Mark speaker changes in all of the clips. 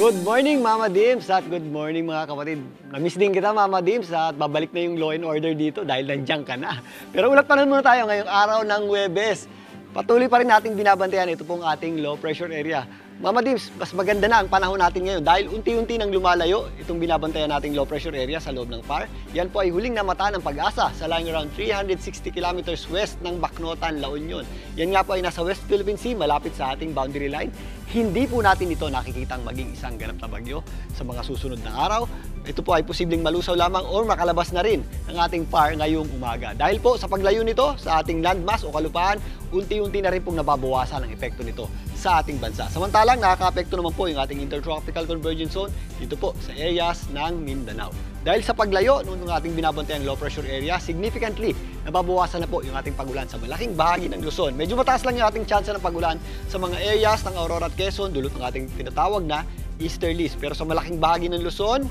Speaker 1: Good morning, Mama Dims, at good morning mga kapatid. Namiss din kita, Mama Dims, at babalik na yung Law and Order dito dahil nandiyan ka na. Pero ulat pa rin muna tayo ngayong araw ng Huwebes. Patuloy pa rin nating binabantayan ito pong ating low pressure area. Mama Dims, mas maganda na ang panahon natin ngayon dahil unti-unti nang lumalayo itong binabantayan nating low pressure area sa loob ng PAR. Yan po ay huling namata ng Pag-asa sa lying around 360 kilometers west ng Bacnotan, La Union. Yan nga po ay nasa West Philippine Sea, malapit sa ating boundary line. Hindi po natin ito nakikitang maging isang ganap na bagyo sa mga susunod na araw. Ito po ay posibleng malusaw lamang o makalabas na rin ng ating PAR ngayong umaga. Dahil po sa paglayo nito sa ating landmass o kalupaan, unti-unti na rin pong nababawasan ang epekto nito sa ating bansa. Samantalang nakaka-apekto naman po yung ating Intertropical Convergence Zone dito po sa areas ng Mindanao. Dahil sa paglayo ng ating binabantayang low pressure area, significantly nababawasan na po yung ating pagulan sa malaking bahagi ng Luzon. Medyo mataas lang yung ating tsansa ng pagulan sa mga areas ng Aurora at Quezon, dulot ng ating tinatawag na easterlies. Pero sa malaking bahagi ng Luzon,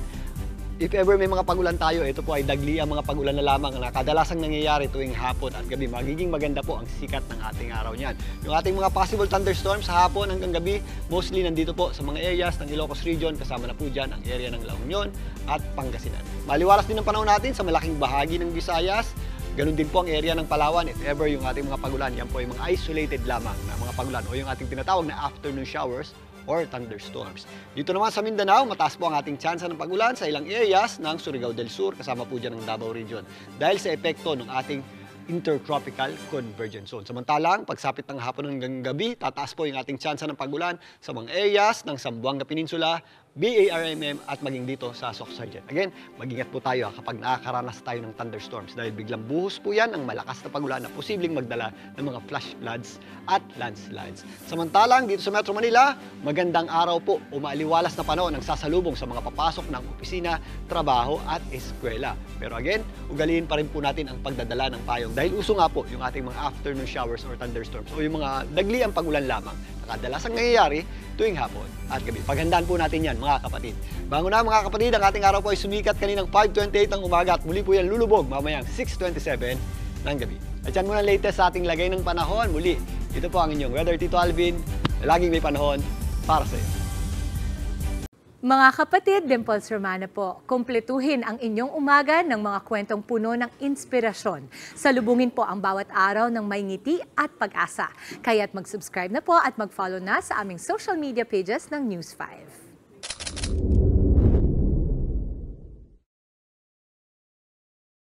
Speaker 1: if ever may mga pagulan tayo, ito po ay dagli ang mga pagulan na lamang na kadalasang nangyayari tuwing hapon at gabi. Magiging maganda po ang sikat ng ating araw niyan. Yung ating mga possible thunderstorms sa hapon hanggang gabi, mostly nandito po sa mga areas ng Ilocos Region, kasama na po dyan ang area ng La Union at Pangasinan. Maliwalas din ang panahon natin sa malaking bahagi ng Visayas. Ganun din po ang area ng Palawan. If ever yung ating mga pagulan, yan po ay mga isolated lamang na mga pagulan o yung ating tinatawag na afternoon showers or thunderstorms. Dito naman sa Mindanao, mataas po ang ating tsansa ng pagulan sa ilang areas ng Surigao del Sur, kasama po dyan ng Davao Region, dahil sa epekto ng ating Intertropical Convergence Zone. Samantalang, pagsapit ng hapon hanggang gabi, tataas po yung ating tsansa ng pagulan sa mga areas ng Zamboanga Peninsula, BARMM at maging dito sa Soc-Sargent. Again, mag-ingat po tayo kapag nakakaranas tayo ng thunderstorms dahil biglang buhos po yan ang malakas na pagulan na posibleng magdala ng mga flash floods at landslides. Samantalang, dito sa Metro Manila, magandang araw po o maaliwalas na panahon ang sasalubong sa mga papasok ng opisina, trabaho at eskwela. Pero again, ugaliin pa rin po natin ang pagdadala ng payong dahil uso nga po yung ating mga afternoon showers or thunderstorms o yung mga dagli ang pagulan lamang na kadalasang nangyayari tuwing hapon at gabi. Paghandaan po natin yan mga kapatid. Bago na mga kapatid, ang ating araw po ay sumikat kaninang 5:28 ng umaga at muli po yan lulubog mamayang 6:27 ng gabi. At yan muna latest sa ating lagay ng panahon. Muli, ito po ang inyong Weather Tito Alvin, laging may panahon para sa iyo.
Speaker 2: Mga kapatid, Dimples Romana po, kumpletuhin ang inyong umaga ng mga kwentong puno ng inspirasyon. Salubungin po ang bawat araw ng may ngiti at pag-asa. Kaya't mag-subscribe na po at mag-follow na sa aming social media pages ng News 5.